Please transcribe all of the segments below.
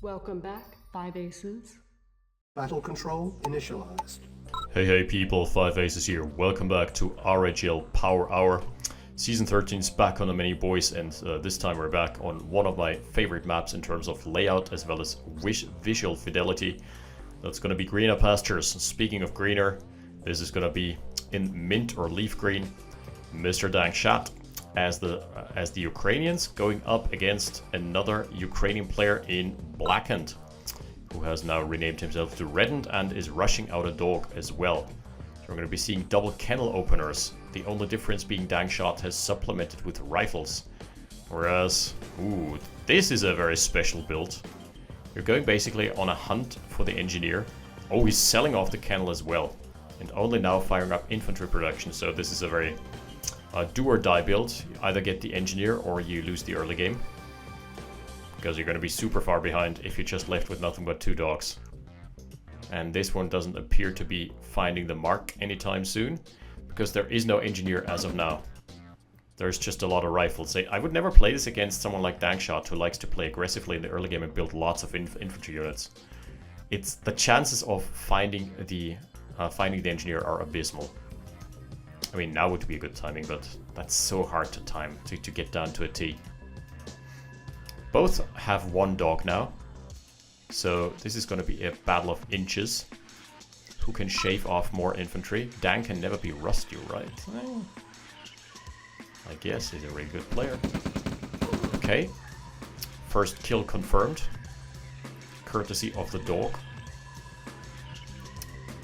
Welcome back, 5 Aces. Battle control initialized. Hey people, 5 Aces here. Welcome back to RHL Power Hour. Season 13 is back on the menu, boys, and this time we're back on one of my favorite maps in terms of layout as well as visual fidelity. That's going to be greener pastures. Speaking of greener, this is going to be in mint or leaf green. Mr. DangShot as the Ukrainians going up against another Ukrainian player in Blackened, who has now renamed himself to Reddened and is rushing out a dog as well. So we're going to be seeing double kennel openers. The only difference being DangShot has supplemented with rifles. Whereas, ooh, this is a very special build. You're going basically on a hunt for the engineer. Oh, he's selling off the kennel as well. And only now firing up infantry production. So this is a very do or die build. You either get the engineer or you lose the early game. Because you're going to be super far behind if you're just left with nothing but 2 dogs. And this one doesn't appear to be finding the mark anytime soon, because there is no engineer as of now. There's just a lot of rifles. I would never play this against someone like DangShot, who likes to play aggressively in the early game and build lots of infantry units. It's the chances of finding the engineer are abysmal. I mean, now would be a good timing, but that's so hard to time to get down to a T. Both have 1 dog now, so this is going to be a battle of inches. Who can shave off more infantry? Dang can never be rusty, right? I guess he's a really good player. Okay, first kill confirmed, courtesy of the dog.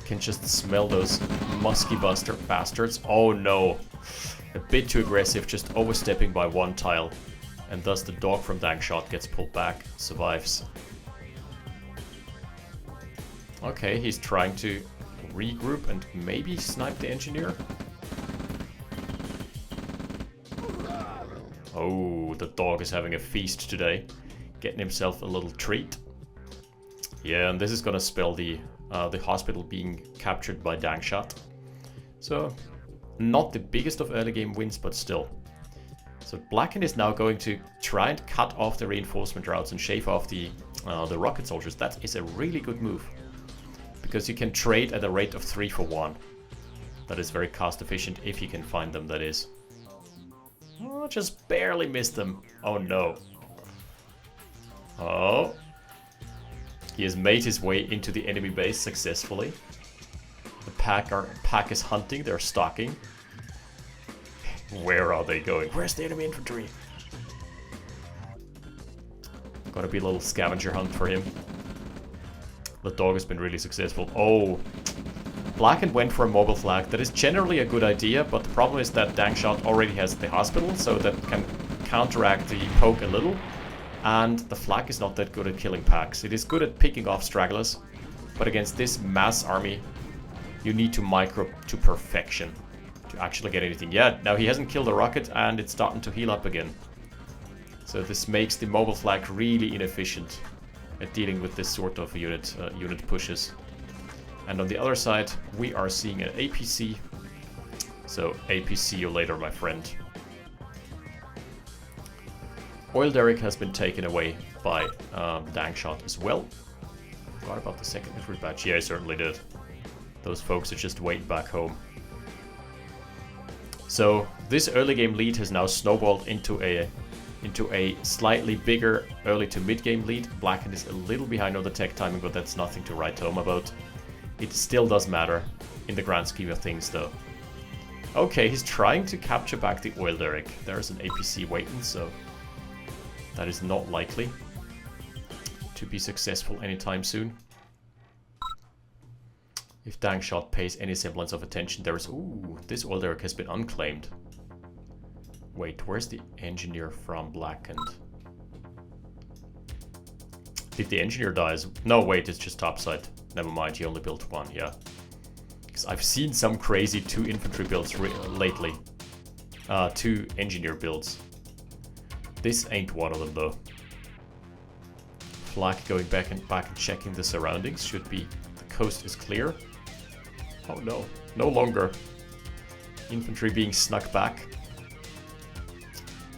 Can just smell those musky bastards. Oh no, a bit too aggressive, just overstepping by 1 tile. And thus the dog from DangShot gets pulled back, survives. Okay, he's trying to regroup and maybe snipe the engineer. Oh, the dog is having a feast today. Getting himself a little treat. Yeah, and this is gonna spell the hospital being captured by DangShot. So, not the biggest of early game wins, but still. So Blackened is now going to try and cut off the reinforcement routes and shave off the rocket soldiers. That is a really good move, because you can trade at a rate of 3 for 1. That is very cost efficient if you can find them, that is. Oh, just barely missed them. Oh no. Oh. He has made his way into the enemy base successfully. The pack is hunting, they're stalking. Where are they going? Where's the enemy infantry? Gotta be a little scavenger hunt for him. The dog has been really successful. Oh, Blackened went for a mobile flag. That is generally a good idea, but the problem is that DangShot already has the hospital, so that can counteract the poke a little. And the flag is not that good at killing packs. It is good at picking off stragglers, but against this mass army, you need to micro to perfection to actually get anything. Yeah, now he hasn't killed a rocket and it's starting to heal up again. So this makes the mobile flag really inefficient at dealing with this sort of unit pushes. And on the other side, we are seeing an APC. So APC you later, my friend. Oil derrick has been taken away by DangShot as well. What about the second infantry batch? Yeah, I certainly did. Those folks are just waiting back home. So this early game lead has now snowballed into a slightly bigger early to mid game lead. Blackened is a little behind on the tech timing, but that's nothing to write home about. It still does matter in the grand scheme of things, though. Okay, he's trying to capture back the oil derrick. There's an APC waiting, so that is not likely to be successful anytime soon. If DangShot pays any semblance of attention, there is... Ooh, this oil derrick has been unclaimed. Wait, where's the engineer from Blackened? Did the engineer die? No, wait, it's just topside. Never mind, he only built 1, yeah. Because I've seen some crazy 2 infantry builds lately. 2 engineer builds. This ain't one of them, though. Flag going back and checking the surroundings. Should be... The coast is clear. Oh no, no longer. Infantry being snuck back.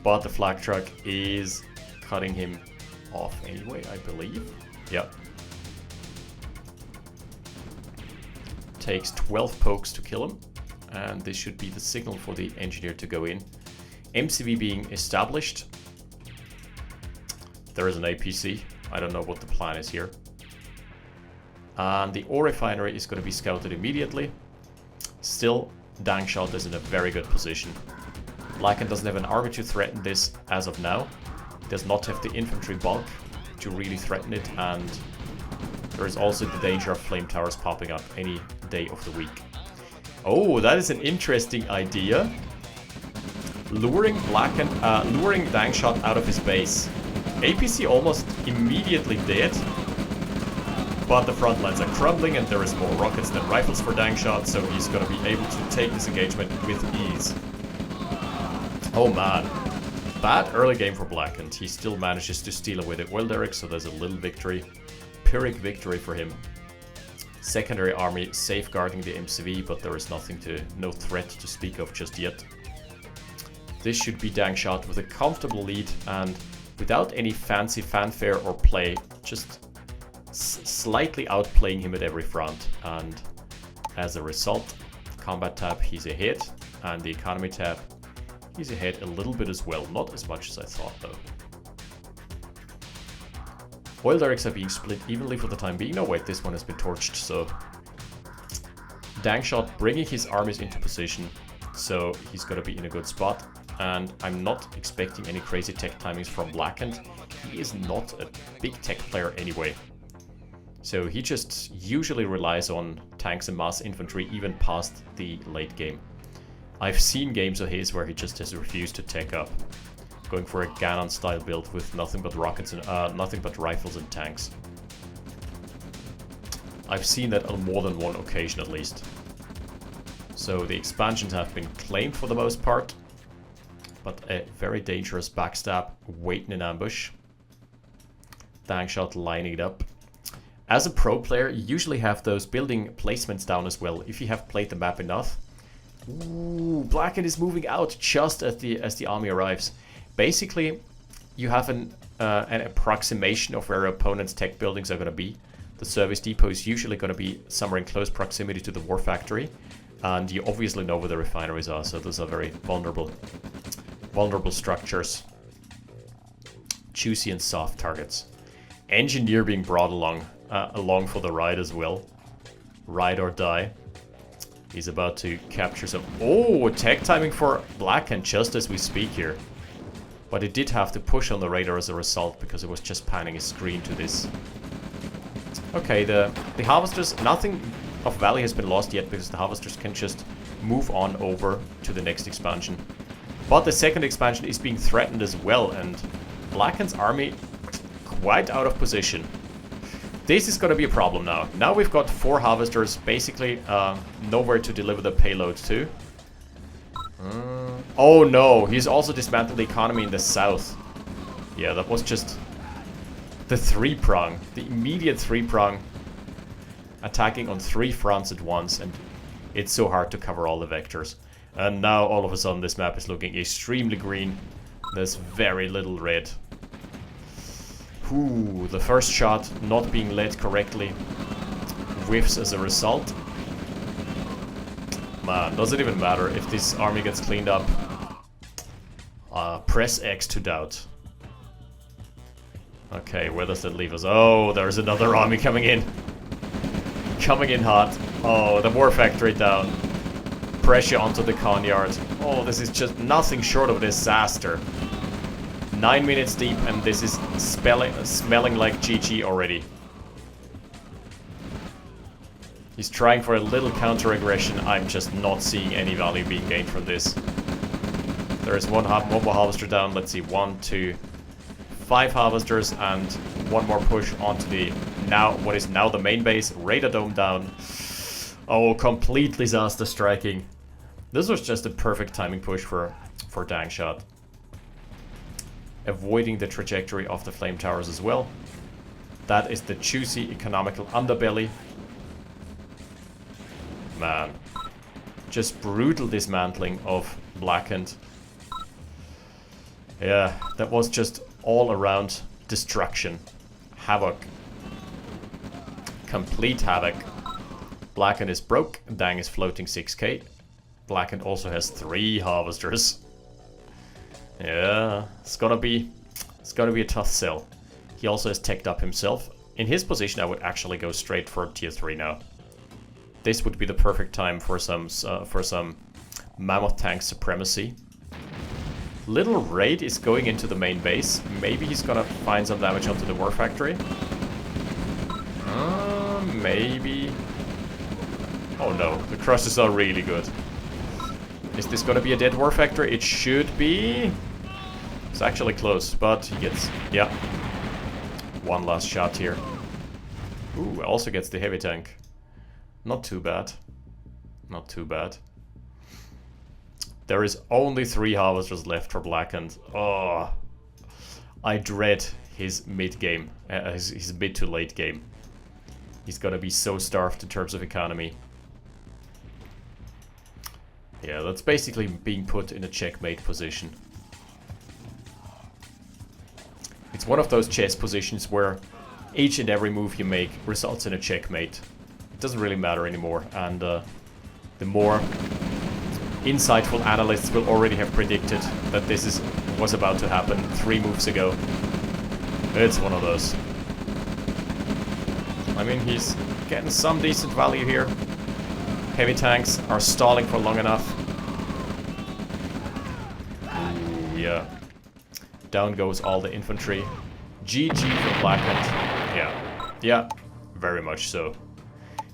But the flak truck is cutting him off anyway, I believe. Yep. Takes 12 pokes to kill him. And this should be the signal for the engineer to go in. MCV being established. There is an APC. I don't know what the plan is here. And the ore refinery is going to be scouted immediately. Still, DangShot is in a very good position. Blackened doesn't have an army to threaten this as of now. He does not have the infantry bulk to really threaten it, and there is also the danger of flame towers popping up any day of the week. Oh, that is an interesting idea. Luring DangShot out of his base. APC almost immediately dead, but the front lines are crumbling and there is more rockets than rifles for DangShot, so he's going to be able to take this engagement with ease. Oh man, bad early game for Blackened. He still manages to steal away the oil derrick, so there's a little victory. Pyrrhic victory for him. Secondary army safeguarding the MCV, but there is no threat to speak of just yet. This should be DangShot with a comfortable lead and without any fancy fanfare or play, just slightly outplaying him at every front. And as a result, combat tab he's ahead, and the economy tab he's ahead a little bit as well, not as much as I thought though. Oil derricks are being split evenly for the time being. No wait, this one has been torched, so DangShot bringing his armies into position, so he's gonna be in a good spot. And I'm not expecting any crazy tech timings from Blackened. He is not a big tech player anyway. So he just usually relies on tanks and mass infantry even past the late game. I've seen games of his where he just has refused to tech up, going for a Ganon style build with nothing but rockets and nothing but rifles and tanks. I've seen that on more than one occasion at least. So the expansions have been claimed for the most part, but a very dangerous backstab waiting in ambush. DangShot lining it up. As a pro player, you usually have those building placements down as well, if you have played the map enough. Ooh, Blackened is moving out just as the army arrives. Basically, you have an approximation of where your opponent's tech buildings are going to be. The service depot is usually going to be somewhere in close proximity to the war factory, and you obviously know where the refineries are, so those are very vulnerable structures. Juicy and soft targets. Engineer being brought along for the ride as well. Ride or die. He's about to capture some... Oh, tech timing for Blackened just as we speak here. But it did have to push on the radar as a result because it was just panning his screen to this. Okay, the harvesters, nothing of value has been lost yet because the harvesters can just move on over to the next expansion. But the second expansion is being threatened as well, and Blackened's army quite out of position. This is going to be a problem now. Now we've got 4 harvesters, basically nowhere to deliver the payload to. Oh no, he's also dismantled the economy in the south. Yeah, that was just the 3-prong, the immediate 3-prong, attacking on 3 fronts at once, and it's so hard to cover all the vectors. And now all of a sudden this map is looking extremely green. There's very little red. Ooh, the first shot not being led correctly whiffs as a result. Man, does it even matter if this army gets cleaned up? Press X to doubt. Okay, where does that leave us? Oh, there's another army coming in. Coming in hot. Oh, the war factory down. Pressure onto the con yard. Oh, this is just nothing short of a disaster. 9 minutes deep and this is smelling like GG already. He's trying for a little counter-aggression. I'm just not seeing any value being gained from this. There is one more harvester down. Let's see, 1, 2, 5 harvesters and one more push onto the what is now the main base. Radar dome down. Oh, complete disaster striking. This was just a perfect timing push for DangShot. Avoiding the trajectory of the flame towers as well. That is the juicy economical underbelly. Man, just brutal dismantling of Blackened. Yeah, that was just all around destruction, havoc. complete havoc. Blackened is broke, Dang is floating 6k. Blackened also has 3 harvesters. Yeah, it's gonna be a tough sell. He also has teched up himself. In his position, I would actually go straight for tier 3 now. This would be the perfect time for some Mammoth Tank supremacy. Little Raid is going into the main base. Maybe he's gonna find some damage onto the War Factory. Maybe. Oh no, the crushes are really good. Is this gonna be a dead War Factory? It should be. It's actually close, but he gets, yeah, one last shot here. Ooh, also gets the heavy tank. Not too bad. Not too bad. There is only 3 harvesters left for Blackened. Oh, I dread his mid game, his mid to late game. He's gonna be so starved in terms of economy. Yeah, that's basically being put in a checkmate position. It's one of those chess positions where each and every move you make results in a checkmate. It doesn't really matter anymore, and the more insightful analysts will already have predicted that this was about to happen 3 moves ago. It's one of those. I mean, he's getting some decent value here. Heavy tanks are stalling for long enough. Yeah. Down goes all the infantry. GG for Blackened. Yeah, very much so.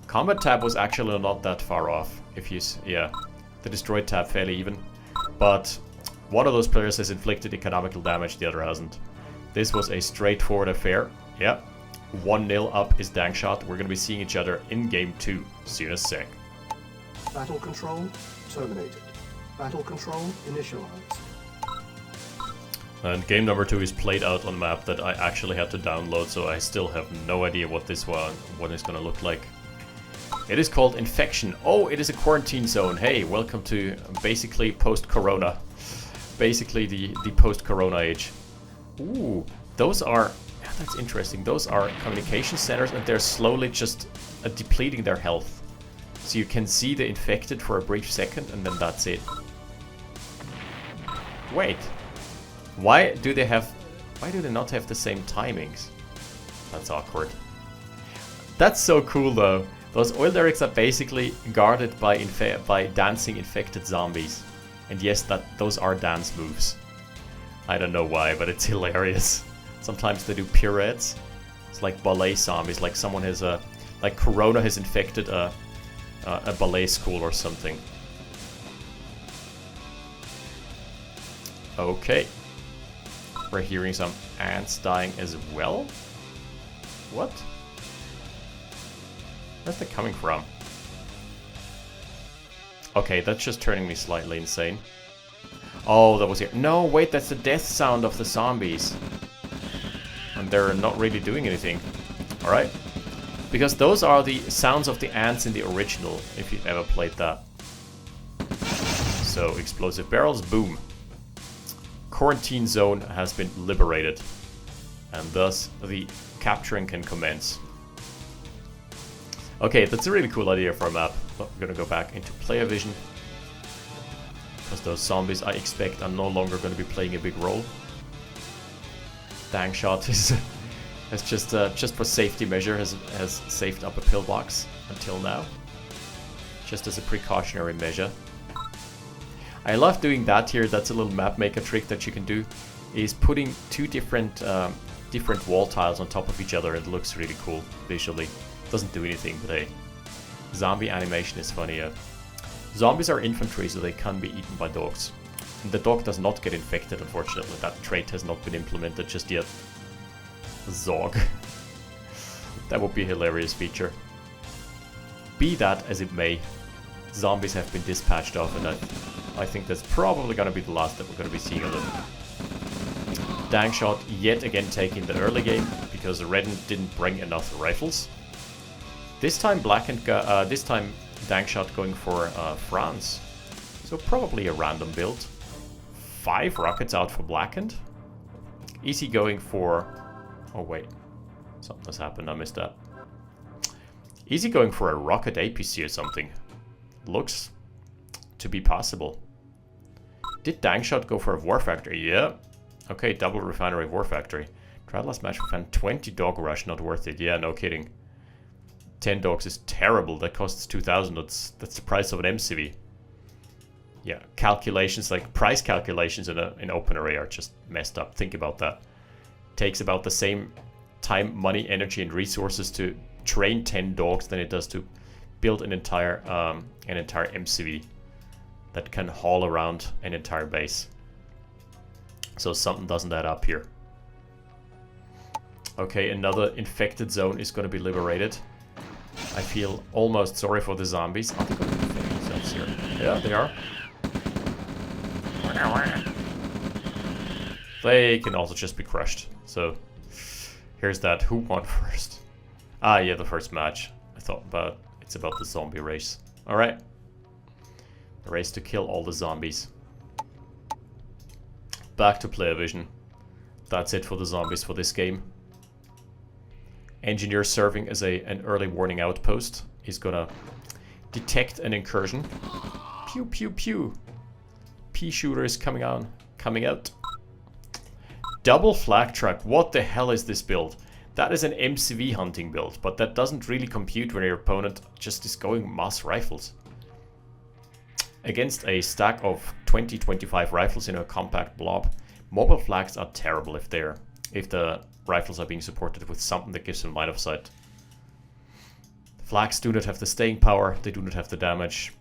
Combat tab was actually not that far off. If you, yeah, the destroyed tab fairly even. But one of those players has inflicted economical damage, the other hasn't. This was a straightforward affair. Yeah, 1-0 up is DangShot. We're gonna be seeing each other in game 2. See you in a sec. Battle control terminated. Battle control initialized. And game number 2 is played out on a map that I actually had to download, so I still have no idea what this what it's gonna look like. It is called Infection. Oh, it is a quarantine zone. Hey, welcome to basically post-corona. Basically the post-corona age. Ooh, those are, yeah, that's interesting. Those are communication centers, and they're slowly just depleting their health. So you can see the infected for a brief second, and then that's it. Wait. Why do they not have the same timings? That's awkward. That's so cool though. Those oil derricks are basically guarded by dancing infected zombies. And yes, those are dance moves. I don't know why, but it's hilarious. Sometimes they do pirouettes. It's like ballet zombies, like someone has like Corona has infected a ballet school or something. Okay. We're hearing some ants dying as well. What? Where's that coming from? Okay, that's just turning me slightly insane. Oh, that was here. No, wait, that's the death sound of the zombies. And they're not really doing anything. Alright. Because those are the sounds of the ants in the original, if you've ever played that. So, explosive barrels, boom. Quarantine zone has been liberated. And thus, the capturing can commence. Okay, that's a really cool idea for a map. But we're gonna go back into player vision. Because those zombies, I expect, are no longer going to be playing a big role. DangShot has just for safety measure, has saved up a pillbox until now. Just as a precautionary measure. I love doing that here. That's a little map maker trick that you can do. Is putting 2 different wall tiles on top of each other. It looks really cool visually. Doesn't do anything, but hey. Zombie animation is funny. Zombies are infantry, so they can be eaten by dogs. And the dog does not get infected, unfortunately. That trait has not been implemented just yet. Zog. That would be a hilarious feature. Be that as it may, zombies have been dispatched off, and I think that's probably going to be the last that we're going to be seeing of them. DangShot yet again taking the early game, because Redden didn't bring enough rifles. This time Blackened, this time DangShot going for France. So probably a random build. 5 rockets out for Blackened. Easy going for... Oh wait, something has happened, I missed that. Is he going for a rocket APC or something? Looks to be possible. Did DangShot go for a War Factory? Yeah. Okay, double refinery War Factory. Tried last match for fan 20 dog rush, not worth it. Yeah, no kidding. 10 dogs is terrible. That costs 2,000. That's the price of an MCV. Yeah, calculations like price calculations in OpenRA are just messed up. Think about that. Takes about the same time, money, energy, and resources to train 10 dogs than it does to build an entire MCV that can haul around an entire base. So something doesn't add up here. Okay, another infected zone is going to be liberated. I feel almost sorry for the zombies. Are they going to defend themselves here? Yeah, they are. They can also just be crushed. So here's that. Who won first? Ah, yeah, the first match. I thought about it's about the zombie race. All right, the race to kill all the zombies. Back to player vision. That's it for the zombies for this game. Engineer serving as an early warning outpost. He's gonna detect an incursion. Pew pew pew. Pea shooter is coming out. Double flak truck. What the hell is this build? That is an MCV hunting build, but that doesn't really compute when your opponent just is going mass rifles. Against a stack of 20-25 rifles in a compact blob, mobile flags are terrible if the rifles are being supported with something that gives them line of sight. Flags do not have the staying power, they do not have the damage,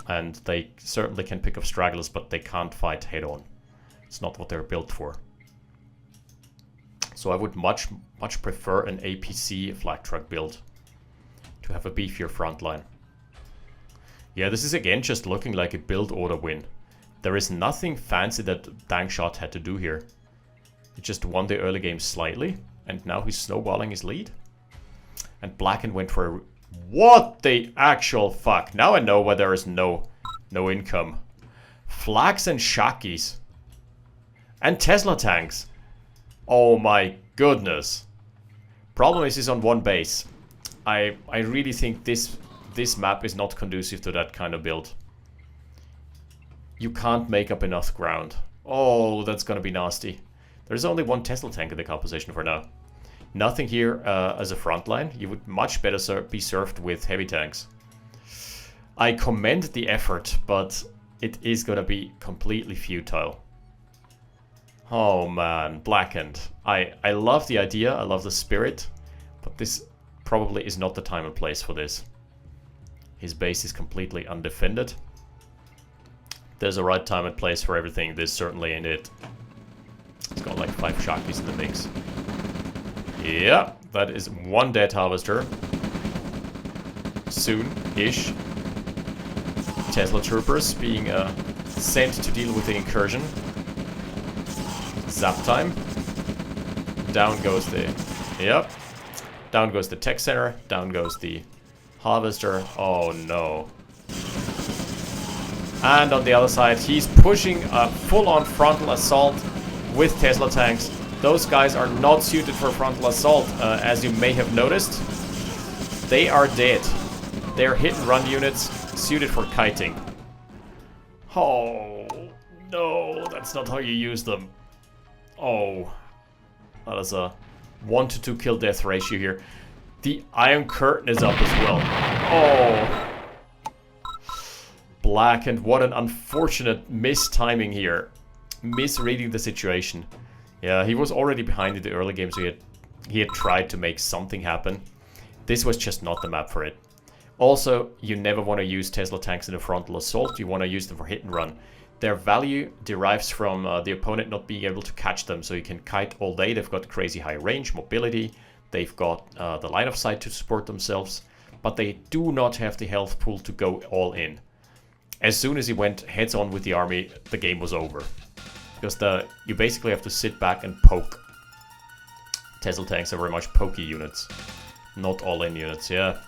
and they certainly can pick up stragglers, but they can't fight head on. It's not what they're built for. So I would much prefer an APC flag truck build to have a beefier front line. Yeah, this is again just looking like a build order win. There is nothing fancy that DangShot had to do here. He just won the early game slightly, and now he's snowballing his lead. And Blackened went for a... What the actual fuck? Now I know why there is no income. Flags and Shakis. And Tesla tanks. Oh my goodness. Problem is he's on one base. I really think this map is not conducive to that kind of build. You can't make up enough ground. Oh, that's gonna be nasty. There's only one Tesla tank in the composition for now. Nothing here as a front line. You would much better be served with heavy tanks. I commend the effort, but it is gonna be completely futile. Oh man, Blackened. I love the idea, I love the spirit, but this probably is not the time and place for this. His base is completely undefended. There's a right time and place for everything. This certainly ain't it. It's got like 5 Shakis in the mix. Yeah, that is one dead harvester. Soon-ish. Tesla troopers being sent to deal with the incursion. Zap time. Down goes the... Yep. Down goes the tech center. Down goes the harvester. Oh no. And on the other side, he's pushing a full-on frontal assault with Tesla tanks. Those guys are not suited for frontal assault, as you may have noticed. They are dead. They're hit-and-run units suited for kiting. Oh, no, that's not how you use them. Oh, that is a 1 to 2 kill death ratio here. The Iron Curtain is up as well. Oh. Blackened, what an unfortunate mistiming here. Misreading the situation. Yeah, he was already behind in the early game, so he had tried to make something happen. This was just not the map for it. Also, you never want to use Tesla tanks in a frontal assault. You want to use them for hit and run. Their value derives from the opponent not being able to catch them, so you can kite all day. They've got crazy high range, mobility. They've got the line of sight to support themselves, but they do not have the health pool to go all in. As soon as he went heads on with the army, the game was over. Because you basically have to sit back and poke. Tesla tanks are very much pokey units, not all-in units, yeah.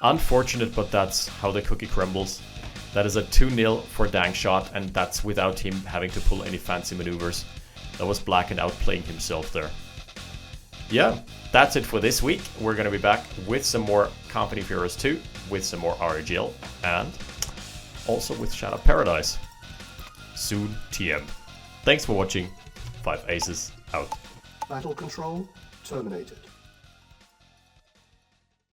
Unfortunate, but that's how the cookie crumbles. That is a 2-0 for DangShot, and that's without him having to pull any fancy maneuvers. That was Blackened outplaying himself there. yeah, that's it for this week. We're going to be back with some more Company of Heroes 2, with some more RHL, and also with Shadow Paradise. Soon TM. Thanks for watching. 5 Aces out. Battle control terminated.